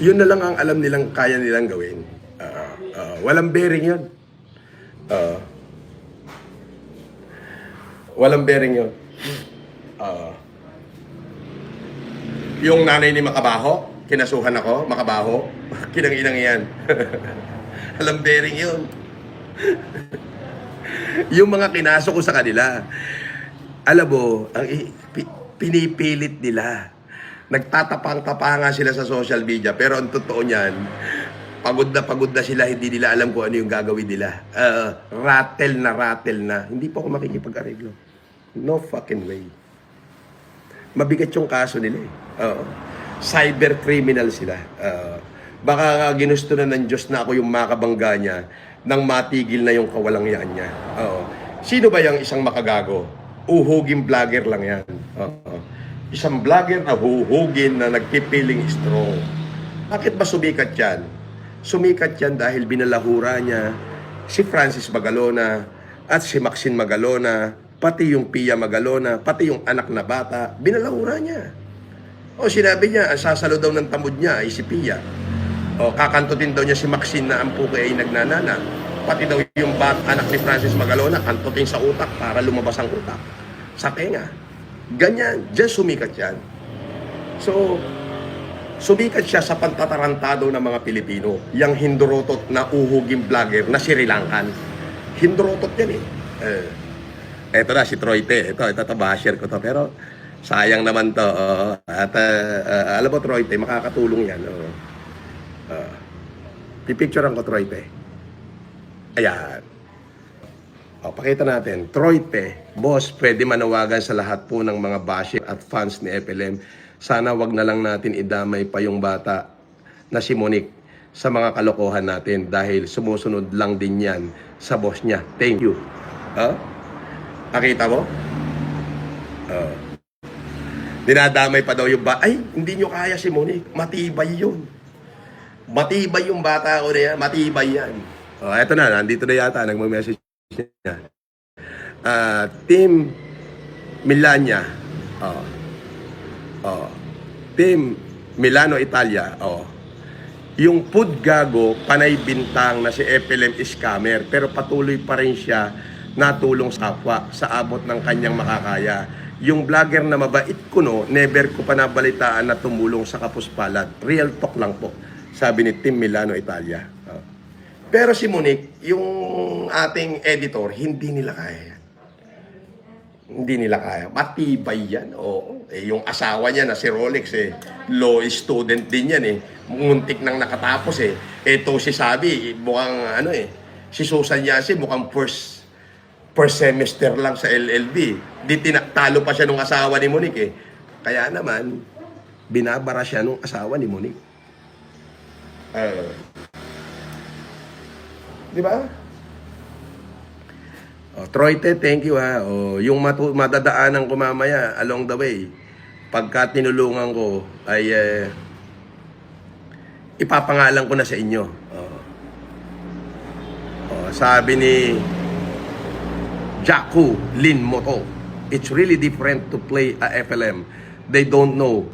Yun na lang ang alam nilang kaya nilang gawin. Walang bearing yun. Walang bearing yun. Yung nanay ni Makabaho, kinasuhan ako, Makabaho, kinang-inang yan. Walang bearing yun. Yung mga kinaso ko sa kanila, alam mo, ang pinipilit nila. Nagtatapang-tapangan sila sa social media. Pero ang totoo niyan, pagod na sila, hindi nila alam kung ano yung gagawin nila. Rattle na. Hindi po ako makikipag-areglo. No fucking way. Mabigat yung kaso nila eh. Cyber criminal sila. Baka ginusto na ng Diyos na ako yung makabangga niya nang matigil na yung kawalangyaan niya. Sino ba yung isang makagago? Uhugin vlogger lang yan. Isang vlogger na huhugin na nagpipiling strong. Bakit ba sumikat yan? Sumikat yan dahil binalahura niya si Francis Magalona at si Maxine Magalona, pati yung Pia Magalona, pati yung anak na bata, binalahura niya. O sinabi niya, ang sasalo daw ng tamod niya ay si Pia. O kakantutin daw niya si Maxine na ang puke ay nagnanana. Pati daw yung anak ni Francis Magalona, kantutin sa utak para lumabas ang utak. Sa tenga. Ganyan. Diyan sumikat yan. So, sumikat siya sa pantatarantado ng mga Pilipino. Yang hindorotot na uhuging vlogger na Sri Lankan. Hindorotot yan eh. Eto na, si Troite. Ito, basher ko to. Pero, sayang naman to. At, alam mo, Troite, makakatulong yan. Pipicturean ko, Troite. Ayan. Pakita natin. Troite, boss, pwede manawagan sa lahat po ng mga basher at fans ni FLM. Sana wag na lang natin idamay pa yung bata na si Monique sa mga kalokohan natin dahil sumusunod lang din yan sa boss niya. Thank you. Nakita mo? Dinadamay pa daw yung ay, hindi nyo kaya si Monique. Matibay yun. Matibay yung bata ko na yan. Matibay yan. Eto na, nandito na yata. Nagmamessage niya. Team Milania. Team Milano, Italia. Yung food gago, panay bintang na si FLM scammer. Pero patuloy pa rin siya natulong sa kapwa sa abot ng kanyang makakaya. Yung vlogger na mabait ko never ko pa nabalitaan na tumulong sa kapuspalad. Real talk lang po. Sabi ni Team Milano, Italia. Pero si Monique, yung ating editor, hindi nila kaya. Hindi nila kaya. Matibay yan. Yung asawa niya na si Rolex, law student din yan. Muntik nang nakatapos. Ito si Sabi, mukhang si Susan Yasi, mukhang first semester lang sa LLB. Di talo pa siya nung asawa ni Monique. Kaya naman, binabara siya nung asawa ni Monique. Di ba? Troite, thank you ha. Yung madadaanan ko mamaya along the way, pagka tinulungan ko, ay ipapangalan ko na sa inyo. Sabi ni Jaku Lin Moto, it's really different to play a FLM. They don't know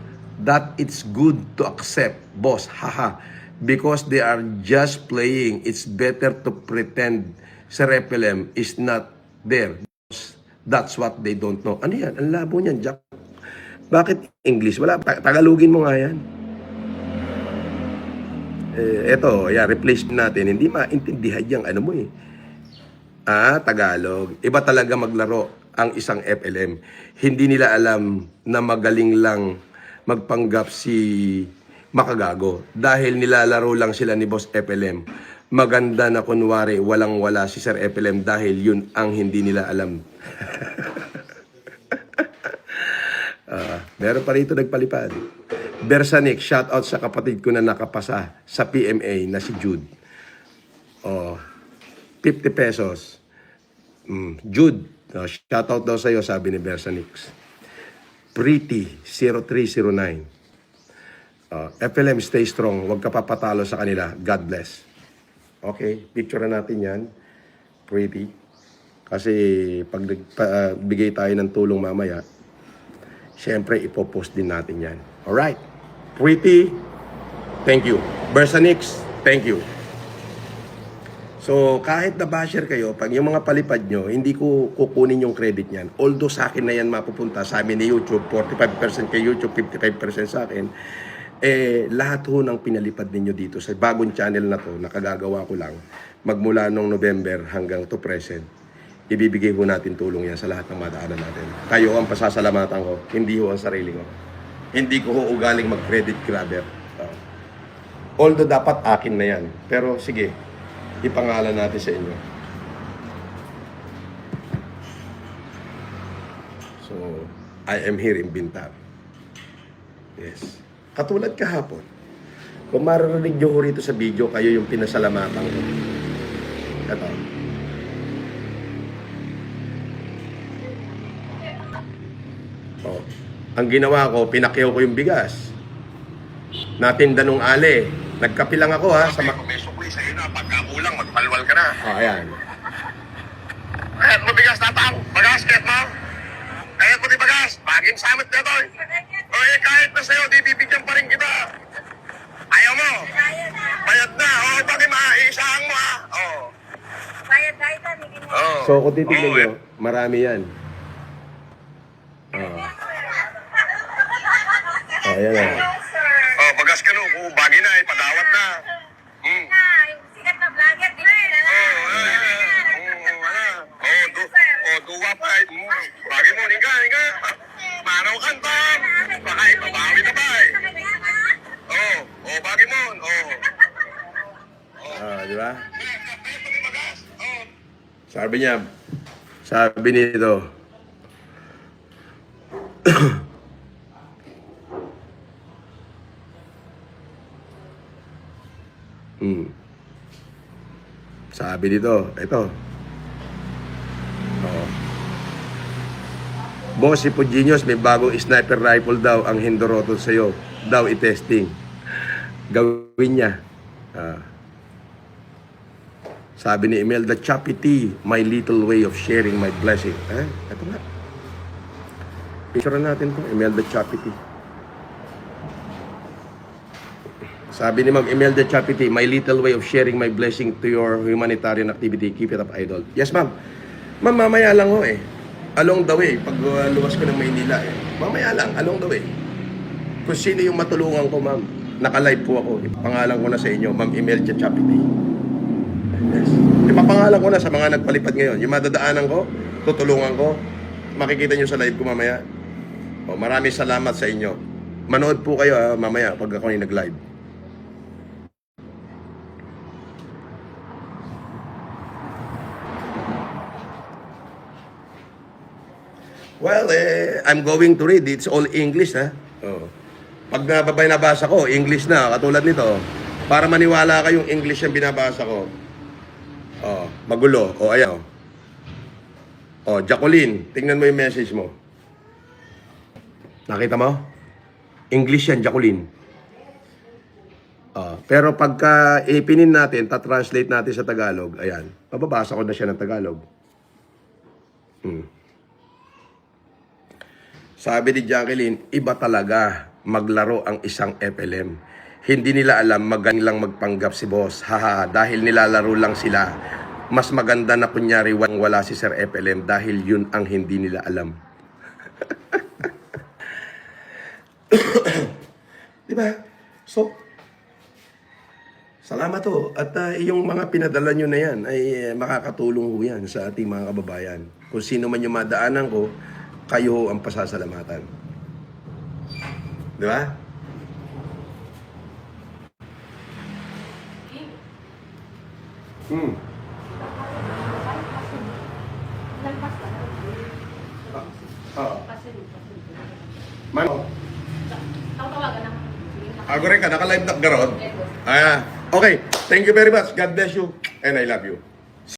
that it's good to accept, boss, haha. Because they are just playing, it's better to pretend Sir FLM is not there. That's what they don't know. Ano yan? Ang labo niyan, Jack. Bakit English? Wala, Tagalogin mo nga yan. Eto, replace natin. Hindi maintindihan yung ano mo eh. Tagalog. Iba talaga maglaro ang isang FLM. Hindi nila alam na magaling lang magpanggap si Makagago. Dahil nilalaro lang sila ni Boss FLM. Maganda na kunwari walang-wala si Sir FLM dahil yun ang hindi nila alam. Meron pa rito nagpalipad. Bersanik, shoutout sa kapatid ko na nakapasa sa PMA na si Jude. 50 pesos. Jude, shoutout daw sa'yo, sabi ni Bersanix. Pretty, 0309. FLM, stay strong. Huwag ka papatalo sa kanila. God bless. Okay, picture na natin yan. Pretty. Kasi pag bigay tayo ng tulong mamaya, syempre ipopost din natin yan. Alright. Pretty, thank you. Bersanix, thank you. So, kahit na basher kayo, pag yung mga palipad nyo, hindi ko kukunin yung credit niyan. Although sa akin na yan mapupunta, sa amin ni YouTube, 45% kay YouTube, 55% sa akin. Lahat ho ng pinalipad ninyo dito sa bagong channel na to, nakagagawa ko lang, magmula nung November hanggang to present, ibibigay ho natin tulong yan sa lahat ng madaanan natin. Kayo ang pasasalamatan ko, hindi ho ang sarili ko. Hindi ko ho ugaling mag-credit grabber. Although dapat akin na yan. Pero sige, ipangalan natin sa inyo. So, I am here in Bintar. Yes. Katulad kahapon. Kung maririnig nyo rito sa video, kayo yung pinasalamatan ko. Ito. Ang ginawa ko, pinakyaw ko yung bigas. Natinda nung ale. Nagkapi lang ako ha. May sukli sa'yo na. Pagkakulang, magpalwal ka na. Ayan. Kahit mo bigas tatang. Bagas, kahit mo. Kahit mo di bagas. Baging samit na to. Kahit na sa'yo, di bibigyan pa rin kita. Ayaw mo. Bayad na. Bakit maiisahang mo ha. Bayad tayo ta, hindi mo. So kung titignan nyo, marami yan. Ayan o. Bagas ka no. Kung bagay na, padawat na. Yung sikat na vlogger, di ba? Duwa pa. Bagay mo, hinga. Manaw kanta. Baka ipabawi ka ba eh. Bagay mo. Di ba? Sabi nito, sabi dito, ito. Boss, si Puginios, may bagong sniper rifle daw ang Hindorotol sa'yo. Daw i-testing. Gawin niya. Sabi ni Imelda Chapiti, my little way of sharing my blessing. Ito nga. Picture natin to, Imelda Chapiti. Sabi ni Ma'am Imelda Chapiti, my little way of sharing my blessing to your humanitarian activity. Keep it up, idol. Yes, ma'am. Ma'am, mamaya lang ho eh. Along the way, pag luwas ko ng Maynila eh. Mamaya lang, along the way. Kung sino yung matulungan ko, ma'am. Naka-live po ako. Ipapangalan ko na sa inyo, Ma'am Imelda Chapiti. Yes. Ipapangalan ko na sa mga nagpalipad ngayon. Yung madadaanan ko, tutulungan ko. Makikita nyo sa live ko mamaya. Maraming salamat sa inyo. Manood po kayo mamaya pag ako yung nag-live. Well, I'm going to read. It's all English, ha? Pag nabasa ko, English na, katulad nito. Para maniwala kayong English yung binabasa ko. Oh, magulo. Oh, ayan. Oh, Jacqueline, tingnan mo yung message mo. Nakita mo? English yan, Jacqueline. Pero pagka ipinin natin, ta-translate natin sa Tagalog, ayan, mababasa ko na siya ng Tagalog. Sabi ni Jacqueline, iba talaga maglaro ang isang FLM. Hindi nila alam, magaling lang magpanggap si boss. Haha, dahil nilalaro lang sila. Mas maganda na kunyari wala si Sir FLM dahil yun ang hindi nila alam. Diba? So, salamat ho. At yung mga pinadala nyo na yan ay makakatulong ho yan sa ating mga kababayan. Kung sino man yung madaanan ko, kayo ho ang pasasalamatan. Di ba? Mano? Ako rin ka, naka-live na garon. Okay, thank you very much. God bless you and I love you.